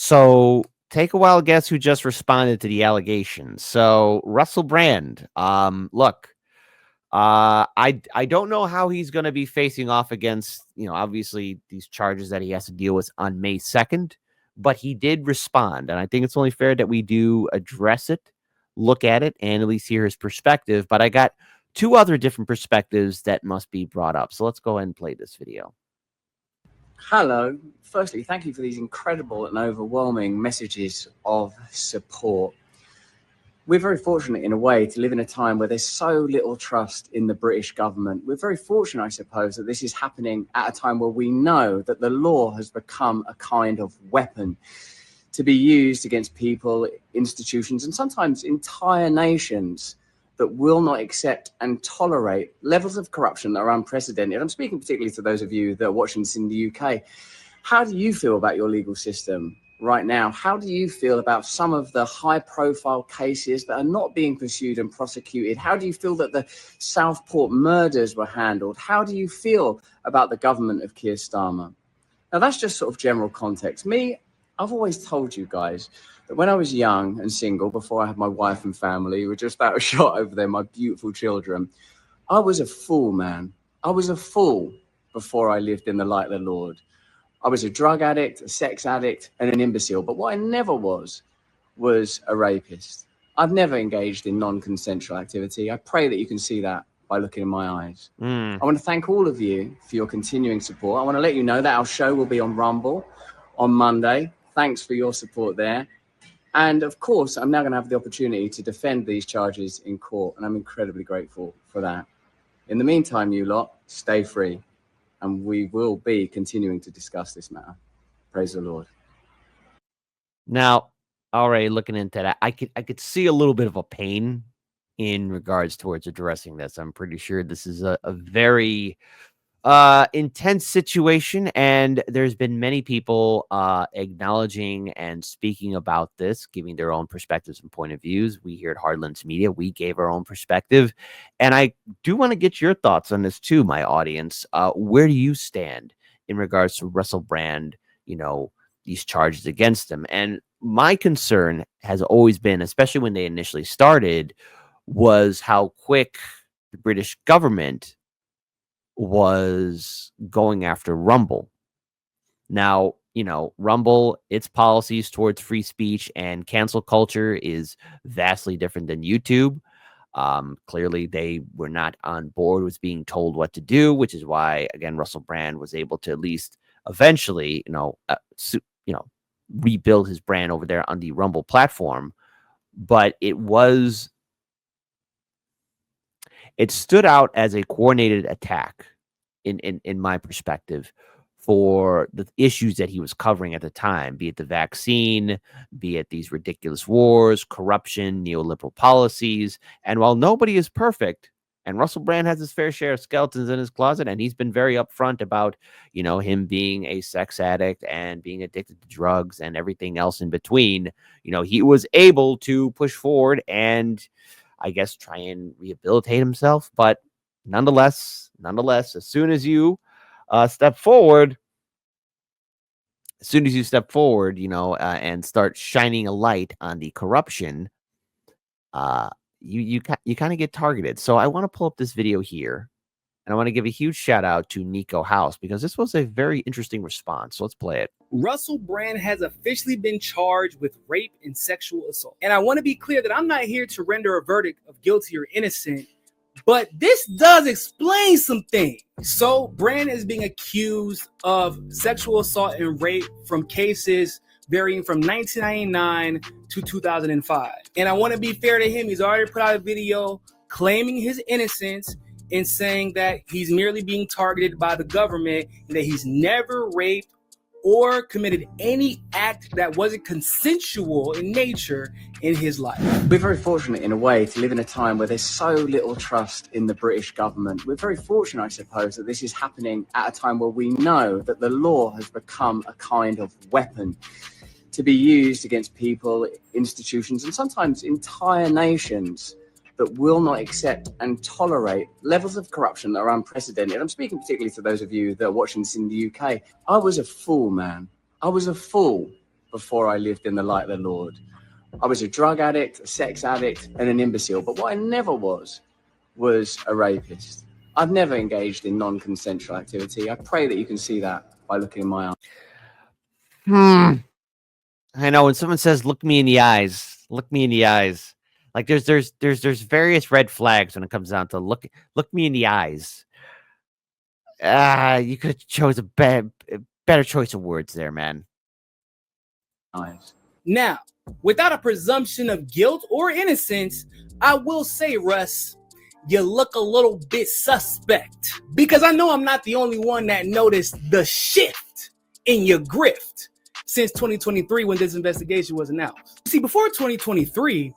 So take a wild guess who just responded to the allegations. So Russell Brand, look, I don't know how he's going to be facing off against, obviously these charges that he has to deal with on May 2nd, but he did respond. And I think it's only fair that we do address it, look at it, and at least hear his perspective. But I got two other different perspectives that must be brought up. So let's go ahead and play this video. Hello. Firstly, thank you for these incredible and overwhelming messages of support. We're very fortunate in a way to live in a time where there's so little trust in the British government. We're very fortunate, I suppose, that this is happening at a time where we know that the law has become a kind of weapon to be used against people, institutions, and sometimes entire nations that will not accept and tolerate levels of corruption that are unprecedented. I'm speaking particularly to those of you that are watching this in the UK. How do you feel about your legal system right now? How do you feel about some of the high-profile cases that are not being pursued and prosecuted? How do you feel that the Southport murders were handled? How do you feel about the government of Keir Starmer? Now, that's just sort of general context. I've always told you guys that when I was young and single, before I had my wife and family, who were just out of shot over there, my beautiful children, I was a fool, man. I was a fool before I lived in the light of the Lord. I was a drug addict, a sex addict, and an imbecile. But what I never was a rapist. I've never engaged in non-consensual activity. I pray that you can see that by looking in my eyes. I want to thank all of you for your continuing support. I want to let you know that our show will be on Rumble on Monday. Thanks for your support there. And of course, I'm now going to have the opportunity to defend these charges in court, and I'm incredibly grateful for that. In the meantime, you lot, stay free, and we will be continuing to discuss this matter. Praise the Lord. Now, already looking into that, I could see a little bit of a pain in regards towards addressing this. I'm pretty sure this is a very intense situation, and there's been many people acknowledging and speaking about this, giving their own perspectives and point of views. We here at Hardlands Media, we gave our own perspective, and I do want to get your thoughts on this too, my audience. Where do you stand in regards to Russell Brand, these charges against him? And my concern has always been, especially when they initially started, was how quick the British government was going after Rumble. Now, Rumble, its policies towards free speech and cancel culture is vastly different than YouTube. Clearly, they were not on board with being told what to do, which is why, again, Russell Brand was able to at least eventually, rebuild his brand over there on the Rumble platform. But it stood out as a coordinated attack in my perspective for the issues that he was covering at the time, be it the vaccine, be it these ridiculous wars, corruption, neoliberal policies. And while nobody is perfect, and Russell Brand has his fair share of skeletons in his closet, and he's been very upfront about, him being a sex addict and being addicted to drugs and everything else in between, he was able to push forward and, I guess, try and rehabilitate himself. But nonetheless, as soon as you step forward, and start shining a light on the corruption, you kind of get targeted. So I want to pull up this video here, and I want to give a huge shout out to Nico House, because this was a very interesting response. So let's play it. Russell Brand has officially been charged with rape and sexual assault. And I want to be clear that I'm not here to render a verdict of guilty or innocent, but this does explain some things. So Brand is being accused of sexual assault and rape from cases varying from 1999 to 2005. And I want to be fair to him. He's already put out a video claiming his innocence and saying that he's merely being targeted by the government and that he's never raped or committed any act that wasn't consensual in nature in his life. We're very fortunate in a way to live in a time where there's so little trust in the British government. We're very fortunate, I suppose, that this is happening at a time where we know that the law has become a kind of weapon to be used against people, institutions, and sometimes entire nations that will not accept and tolerate levels of corruption that are unprecedented. I'm speaking particularly to those of you that are watching this in the UK. I was a fool, man. I was a fool before I lived in the light of the Lord. I was a drug addict, a sex addict, and an imbecile. But what I never was a rapist. I've never engaged in non-consensual activity. I pray that you can see that by looking in my eyes. I know when someone says, "Look me in the eyes," look me in the eyes. Like there's various red flags when it comes down to look me in the eyes. You could have chose a better choice of words there, man. Now, without a presumption of guilt or innocence, I will say, Russ, you look a little bit suspect, because I know I'm not the only one that noticed the shift in your grift since 2023 when this investigation was announced. See, before 2023,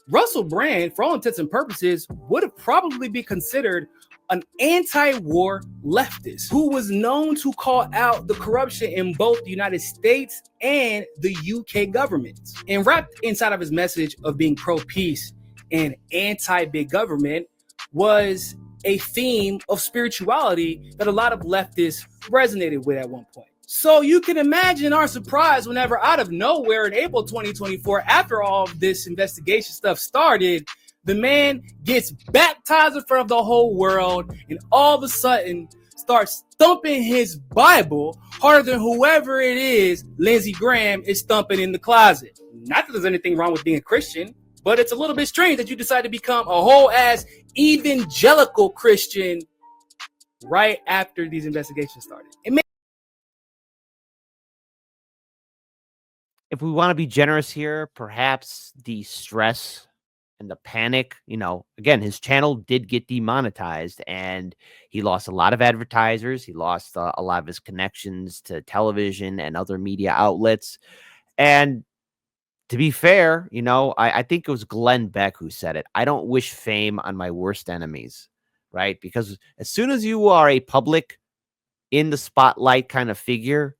Russell Brand, for all intents and purposes, would have probably been considered an anti-war leftist who was known to call out the corruption in both the United States and the UK government. And wrapped inside of his message of being pro-peace and anti-big government was a theme of spirituality that a lot of leftists resonated with at one point. So you can imagine our surprise whenever out of nowhere in April 2024, after all of this investigation stuff started, the man gets baptized in front of the whole world and all of a sudden starts thumping his Bible harder than whoever it is Lindsey Graham is thumping in the closet. Not that there's anything wrong with being a Christian, but it's a little bit strange that you decide to become a whole ass evangelical Christian right after these investigations started. If we want to be generous here, perhaps the stress and the panic, again, his channel did get demonetized and he lost a lot of advertisers. He lost a lot of his connections to television and other media outlets. And to be fair, I think it was Glenn Beck who said it. I don't wish fame on my worst enemies, right? Because as soon as you are a public in the spotlight kind of figure,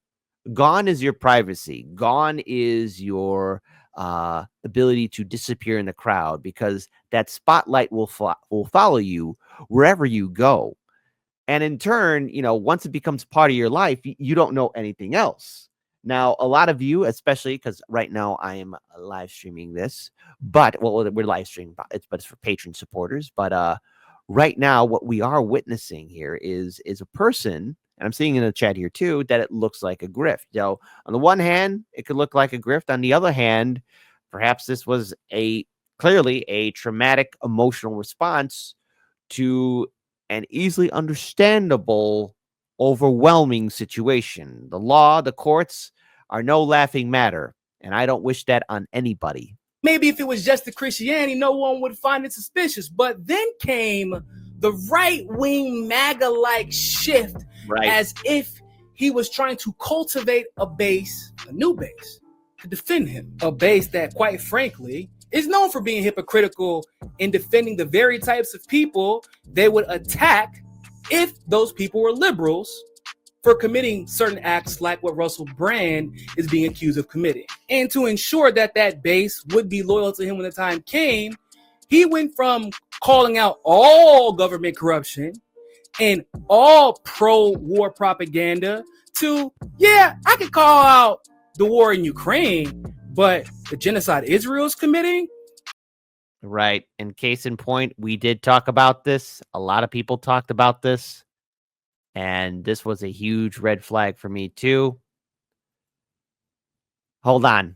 gone is your privacy. Gone is your ability to disappear in the crowd, because that spotlight will follow you wherever you go. And in turn, once it becomes part of your life, you don't know anything else. Now, a lot of you, especially because right now I am live streaming this, but we're live streaming, but it's for patron supporters. But right now, what we are witnessing here is a person, and I'm seeing in the chat here too, that it looks like a grift. On the one hand, it could look like a grift. On the other hand, perhaps this was clearly a traumatic emotional response to an easily understandable, overwhelming situation. The law, the courts are no laughing matter, and I don't wish that on anybody. Maybe if it was just the Christianity, no one would find it suspicious. But then came the right-wing MAGA-like shift, right, as if he was trying to cultivate a new base, to defend him. A base that, quite frankly, is known for being hypocritical in defending the very types of people they would attack if those people were liberals for committing certain acts like what Russell Brand is being accused of committing. And to ensure that that base would be loyal to him when the time came, he went from calling out all government corruption and all pro-war propaganda to, yeah, I could call out the war in Ukraine, but the genocide Israel is committing? Right. And case in point, we did talk about this. A lot of people talked about this. And this was a huge red flag for me too. Hold on.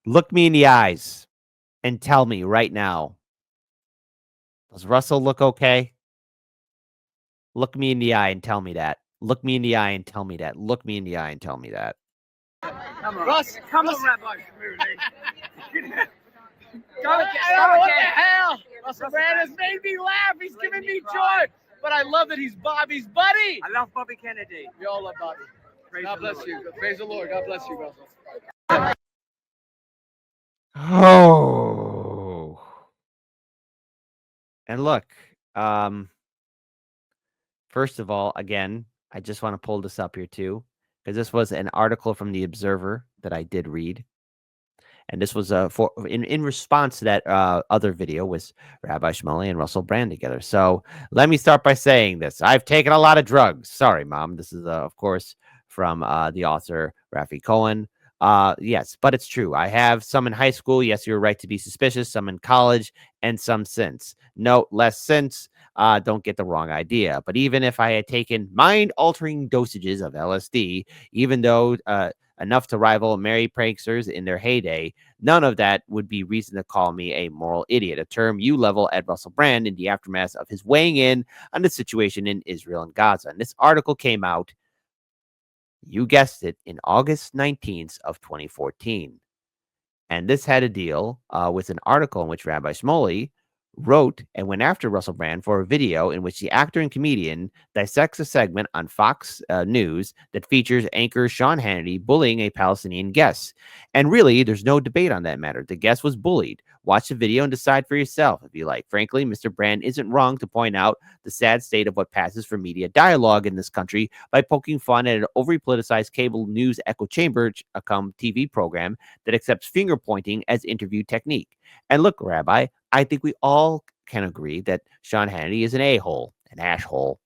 Look me in the eyes and tell me right now, does Russell look okay? Look me in the eye and tell me that. Look me in the eye and tell me that. Look me in the eye and tell me that. Come on. Russ, come on, Rabbi. What the hell? Russell Brand has made me laugh. He's giving me joy. But I love that he's Bobby's buddy. I love Bobby Kennedy. We all love Bobby. God bless you. Praise the Lord. God bless you, Russell. Oh. And look, first of all, again, I just want to pull this up here too, because this was an article from The Observer that I did read. And this was in response to that other video with Rabbi Shmuley and Russell Brand together. So let me start by saying this. I've taken a lot of drugs. Sorry, Mom. This is, of course, from the author, Rafi Cohen. Yes, but it's true. I have some in high school. Yes, you're right to be suspicious. Some in college and some since. No, less since. Don't get the wrong idea. But even if I had taken mind-altering dosages of LSD, even though enough to rival merry pranksters in their heyday, none of that would be reason to call me a moral idiot, a term you level at Russell Brand in the aftermath of his weighing in on the situation in Israel and Gaza. And this article came out, you guessed it, in August 19th of 2014. And this had to deal with an article in which Rabbi Shmuley wrote and went after Russell Brand for a video in which the actor and comedian dissects a segment on Fox News that features anchor Sean Hannity bullying a Palestinian guest. And really, there's no debate on that matter. The guest was bullied. Watch the video and decide for yourself if you like. Frankly, Mr. Brand isn't wrong to point out the sad state of what passes for media dialogue in this country by poking fun at an overly politicized cable news echo chamber TV program that accepts finger pointing as interview technique. And look, Rabbi, I think we all can agree that Sean Hannity is an a-hole, an ash-hole.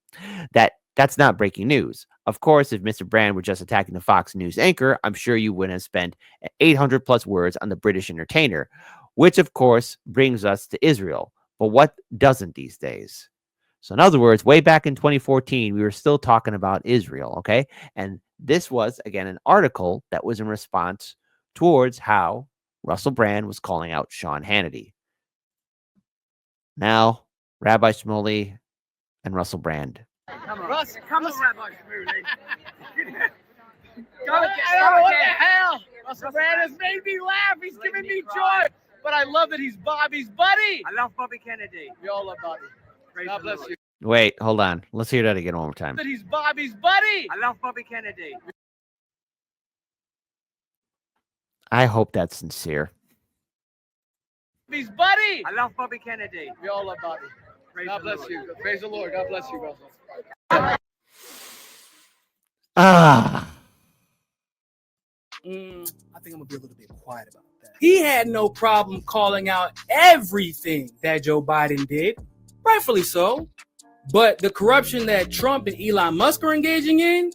That's not breaking news. Of course, if Mr. Brand were just attacking the Fox News anchor, I'm sure you wouldn't have spent 800 plus words on the British entertainer, which of course brings us to Israel. But what doesn't these days? So in other words, way back in 2014, we were still talking about Israel, okay? And this was, again, an article that was in response towards how Russell Brand was calling out Sean Hannity. Now, Rabbi Shmuley and Russell Brand. Come on, Russ, come on, Rabbi Shmuley. Go again. I don't know what the hell. Russell Brand has made me laugh. He's giving me joy. But I love that he's Bobby's buddy. I love Bobby Kennedy. We all love Bobby. God bless you. Wait, hold on. Let's hear that again one more time. That he's Bobby's buddy. I love Bobby Kennedy. I hope that's sincere. He's buddy. I love Bobby Kennedy. We all love Bobby. God bless you. Praise the Lord. God bless you, Russell. I think I'm gonna be a little bit quiet about that. He had no problem calling out everything that Joe Biden did, rightfully so. But the corruption that Trump and Elon Musk are engaging in,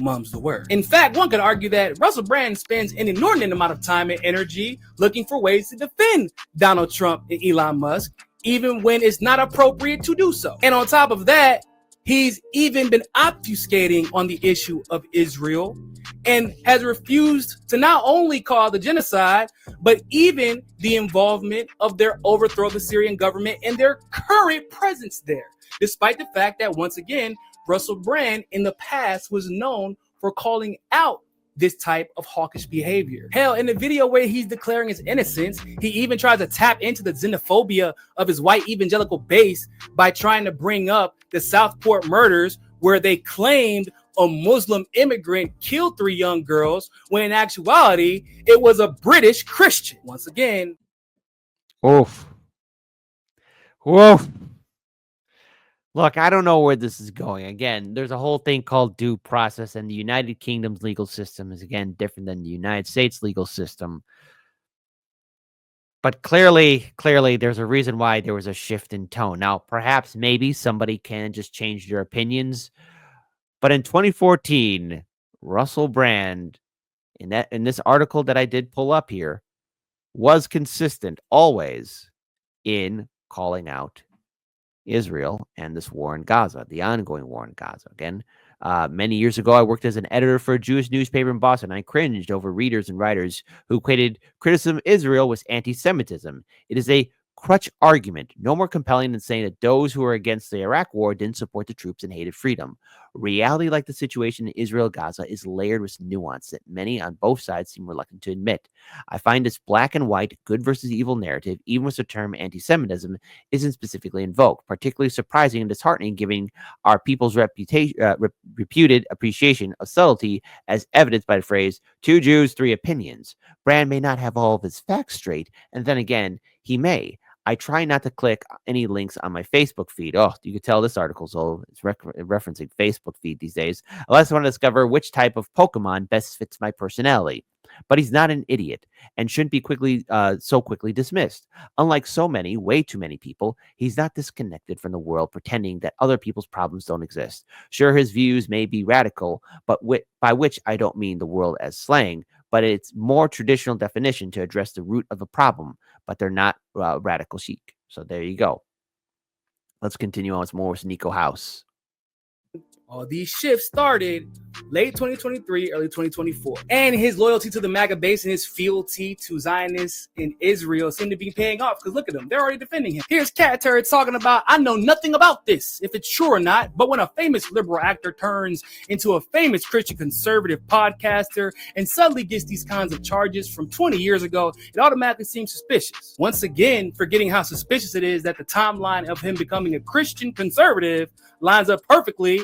mum's the word. In fact, one could argue that Russell Brand spends an inordinate amount of time and energy looking for ways to defend Donald Trump and Elon Musk, even when it's not appropriate to do so. And on top of that, he's even been obfuscating on the issue of Israel and has refused to not only call the genocide, but even the involvement of their overthrow of the Syrian government and their current presence there, despite the fact that, once again, Russell Brand in the past was known for calling out this type of hawkish behavior. Hell, in the video where he's declaring his innocence, he even tries to tap into the xenophobia of his white evangelical base by trying to bring up the Southport murders, where they claimed a Muslim immigrant killed 3 young girls, when in actuality, it was a British Christian. Once again. Oof. Woof. Look, I don't know where this is going. Again, there's a whole thing called due process, and the United Kingdom's legal system is, again, different than the United States legal system. But clearly, there's a reason why there was a shift in tone. Now, perhaps maybe somebody can just change their opinions. But in 2014, Russell Brand, in this article that I did pull up here, was consistent always in calling out Israel and this war in Gaza, the ongoing war in Gaza. Again, many years ago, I worked as an editor for a Jewish newspaper in Boston. I cringed over readers and writers who equated criticism of Israel with anti-Semitism. It is a crutch argument, no more compelling than saying that those who are against the Iraq war didn't support the troops and hated freedom. Reality, like the situation in Israel-Gaza, is layered with nuance that many on both sides seem reluctant to admit. I find this black and white, good versus evil narrative, even with the term anti-Semitism, isn't specifically invoked, particularly surprising and disheartening given our people's reputed appreciation of subtlety as evidenced by the phrase, 2 Jews, 3 opinions. Brand may not have all of his facts straight, and then again, he may. I try not to click any links on my Facebook feed. Oh, you can tell this article's old. It's referencing Facebook feed these days. Unless I want to discover which type of Pokemon best fits my personality. But he's not an idiot and shouldn't be so quickly dismissed. Unlike so many, way too many people, he's not disconnected from the world pretending that other people's problems don't exist. Sure, his views may be radical, but by which I don't mean the world as slang, but it's more traditional definition to address the root of a problem, but they're not radical chic. So there you go. Let's continue on with more with Nico House. All these shifts started late 2023, early 2024. And his loyalty to the MAGA base and his fealty to Zionists in Israel seem to be paying off, because look at them. They're already defending him. Here's Cat Turd talking about, I know nothing about this, if it's true or not, but when a famous liberal actor turns into a famous Christian conservative podcaster and suddenly gets these kinds of charges from 20 years ago, it automatically seems suspicious. Once again, forgetting how suspicious it is that the timeline of him becoming a Christian conservative lines up perfectly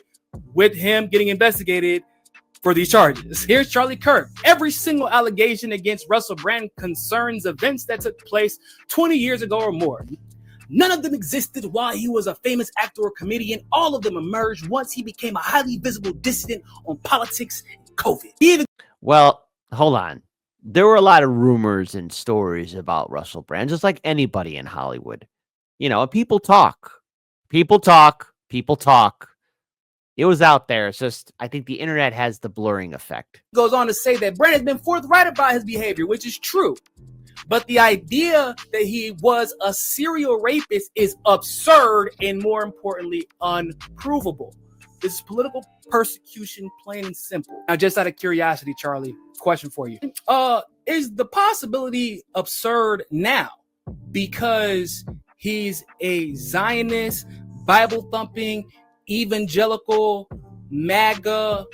with him getting investigated for these charges. Here's Charlie Kirk. Every single allegation against Russell Brand concerns events that took place 20 years ago or more. None of them existed while he was a famous actor or comedian. All of them emerged once he became a highly visible dissident on politics and COVID. Well, hold on. There were a lot of rumors and stories about Russell Brand, just like anybody in Hollywood. You know, people talk. People talk. People talk. It was out there. It's just, I think the internet has the blurring effect. Goes on to say that Brand has been forthright about his behavior, which is true. But the idea that he was a serial rapist is absurd and, more importantly, unprovable. This is political persecution, plain and simple. Now, just out of curiosity, Charlie, question for you. Is the possibility absurd now because he's a Zionist, Bible-thumping, evangelical, MAGA,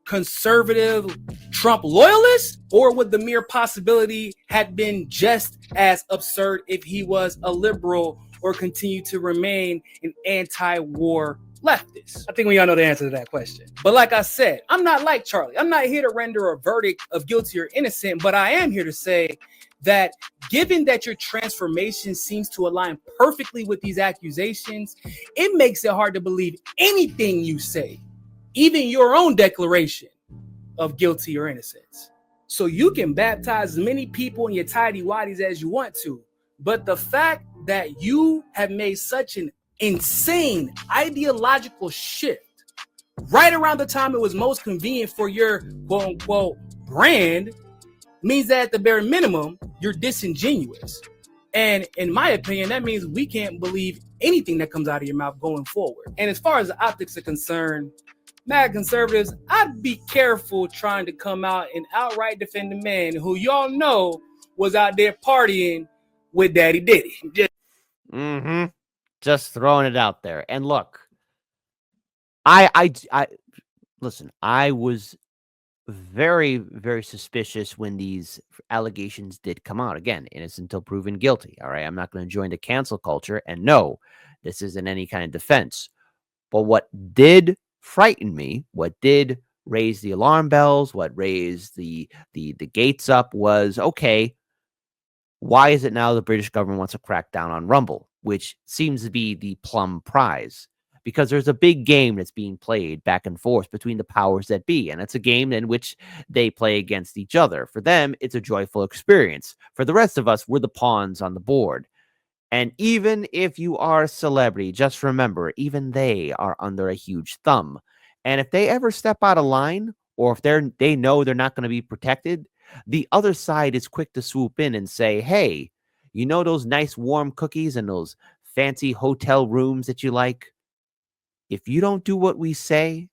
conservative, Trump loyalist? Or would the mere possibility have been just as absurd if he was a liberal or continued to remain an anti-war leftist? I think we all know the answer to that question. But like I said, I'm not like Charlie. I'm not here to render a verdict of guilty or innocent, but I am here to say that given that your transformation seems to align perfectly with these accusations, it makes it hard to believe anything you say, even your own declaration of guilty or innocence. So you can baptize as many people in your tidy whities as you want to, but the fact that you have made such an insane ideological shift right around the time it was most convenient for your quote unquote brand means that at the bare minimum, you're disingenuous. And in my opinion, that means we can't believe anything that comes out of your mouth going forward. And as far as the optics are concerned, mad conservatives, I'd be careful trying to come out and outright defend the man who y'all know was out there partying with Daddy Diddy. Just throwing it out there. And look, I listen, I was very, very suspicious when these allegations did come out. Again, innocent until proven guilty. All right. I'm not going to join the cancel culture. And no, this isn't any kind of defense. But what did frighten me, what did raise the alarm bells, what raised the gates up was, okay, why is it now the British government wants to crack down on Rumble, which seems to be the plum prize? Because there's a big game that's being played back and forth between the powers that be. And it's a game in which they play against each other. For them, it's a joyful experience. For the rest of us, we're the pawns on the board. And even if you are a celebrity, just remember, even they are under a huge thumb. And if they ever step out of line, or if they know they're not going to be protected, the other side is quick to swoop in and say, hey, you know those nice warm cookies and those fancy hotel rooms that you like? If you don't do what we say,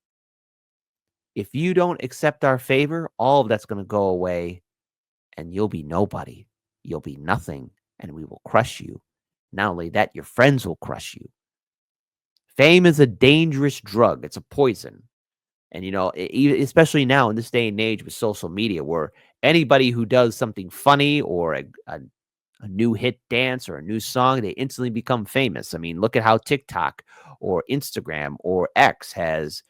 if you don't accept our favor, all of that's going to go away and you'll be nobody. You'll be nothing and we will crush you. Not only that, your friends will crush you. Fame is a dangerous drug. It's a poison. And, you know, especially now in this day and age with social media where anybody who does something funny or a new hit dance or a new song, they instantly become famous. I mean, look at how TikTok or Instagram or X has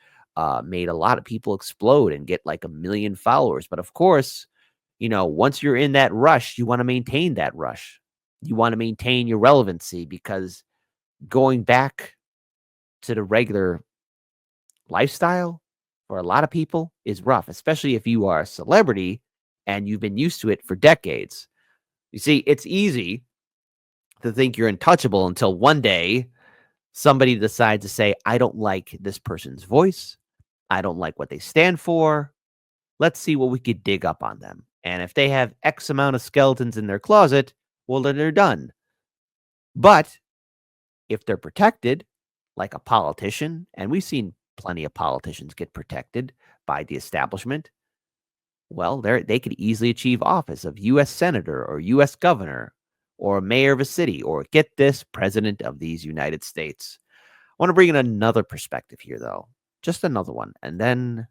made a lot of people explode and get like 1 million followers. But of course, you know, once you're in that rush, you want to maintain that rush. You want to maintain your relevancy because going back to the regular lifestyle for a lot of people is rough, especially if you are a celebrity and you've been used to it for decades. You see, it's easy to think you're untouchable until one day somebody decides to say, I don't like this person's voice. I don't like what they stand for. Let's see what we could dig up on them. And if they have X amount of skeletons in their closet, well, then they're done. But if they're protected, like a politician, and we've seen plenty of politicians get protected by the establishment, well, they could easily achieve office of U.S. senator or U.S. governor or mayor of a city or, get this, president of these United States. I want to bring in another perspective here, though, just another one, and then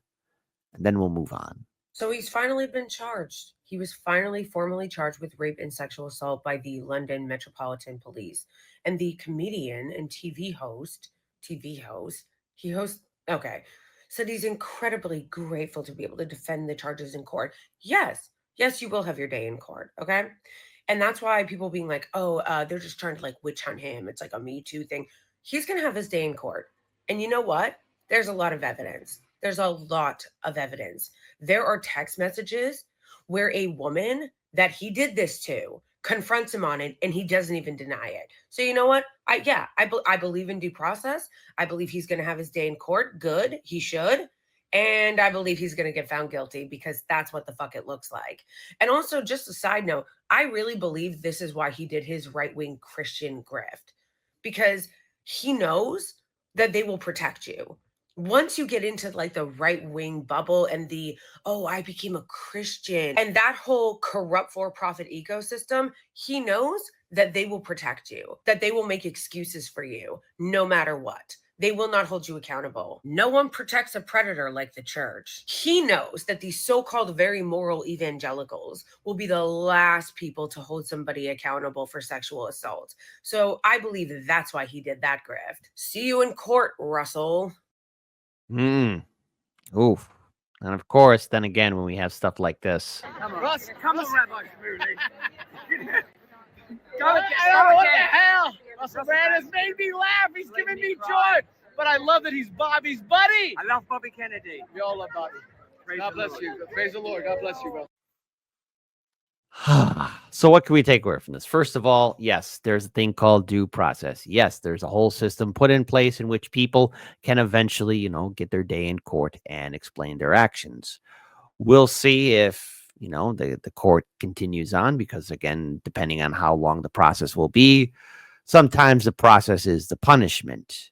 we'll move on. So he's finally been charged. He was finally formally charged with rape and sexual assault by the London Metropolitan Police. And the comedian and TV host, said he's incredibly grateful to be able to defend the charges in court. Yes, you will have your day in court, okay? And that's why people being like, they're just trying to like witch hunt him. It's like a Me Too thing. He's going to have his day in court. And you know what? There's a lot of evidence. There are text messages where a woman that he did this to confronts him on it, and he doesn't even deny it. So you know what? I believe in due process. I believe he's going to have his day in court. Good. He should. And I believe he's going to get found guilty because that's what the fuck it looks like. And also, just a side note, I really believe this is why he did his right-wing Christian grift, because he knows that they will protect you. Once you get into like the right-wing bubble and the, I became a Christian, and that whole corrupt for-profit ecosystem, he knows that they will protect you, that they will make excuses for you no matter what. They will not hold you accountable. No one protects a predator like the church. He knows that these so-called very moral evangelicals will be the last people to hold somebody accountable for sexual assault. So I believe that's why he did that grift. See you in court, Russell. Oof. And of course, then again, when we have stuff like this. Come on. Russ, Come on, Rabbi Shmuley. I don't know what the hell. Russell Brand has made me laugh. He's giving me joy. But I love that he's Bobby's buddy. I love Bobby Kennedy. We all love Bobby. Praise God the bless Lord. you. Praise the Lord. God bless you, bro. So what can we take away from this? First of all, yes, there's a thing called due process. Yes, there's a whole system put in place in which people can eventually, get their day in court and explain their actions. We'll see if, the court continues on because, again, depending on how long the process will be, sometimes the process is the punishment.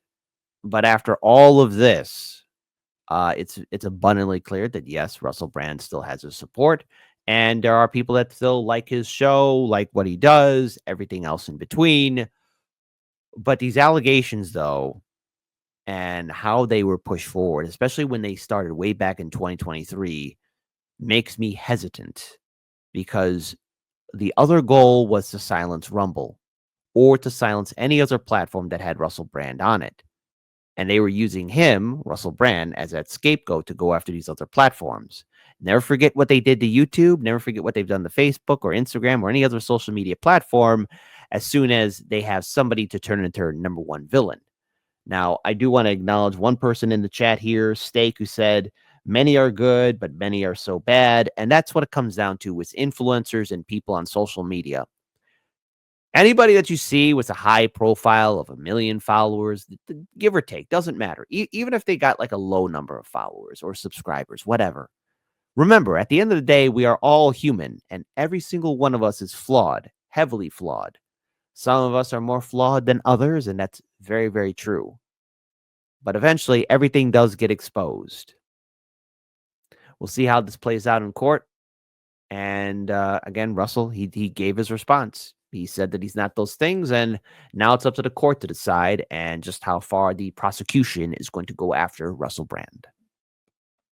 But after all of this, it's abundantly clear that, yes, Russell Brand still has his support. And there are people that still like his show, like what he does, everything else in between. But these allegations, though, and how they were pushed forward, especially when they started way back in 2023, makes me hesitant because the other goal was to silence Rumble or to silence any other platform that had Russell Brand on it. And they were using him, Russell Brand, as that scapegoat to go after these other platforms. Never forget what they did to YouTube. Never forget what they've done to Facebook or Instagram or any other social media platform as soon as they have somebody to turn into their number one villain. Now, I do want to acknowledge one person in the chat here, Steak, who said, many are good, but many are so bad. And that's what it comes down to with influencers and people on social media. Anybody that you see with a high profile of 1 million followers, give or take, doesn't matter. Even if they got like a low number of followers or subscribers, whatever. Remember, at the end of the day, we are all human, and every single one of us is flawed, heavily flawed. Some of us are more flawed than others, and that's very, very true. But eventually, everything does get exposed. We'll see how this plays out in court. And again, Russell, he gave his response. He said that he's not those things, and now it's up to the court to decide and just how far the prosecution is going to go after Russell Brand.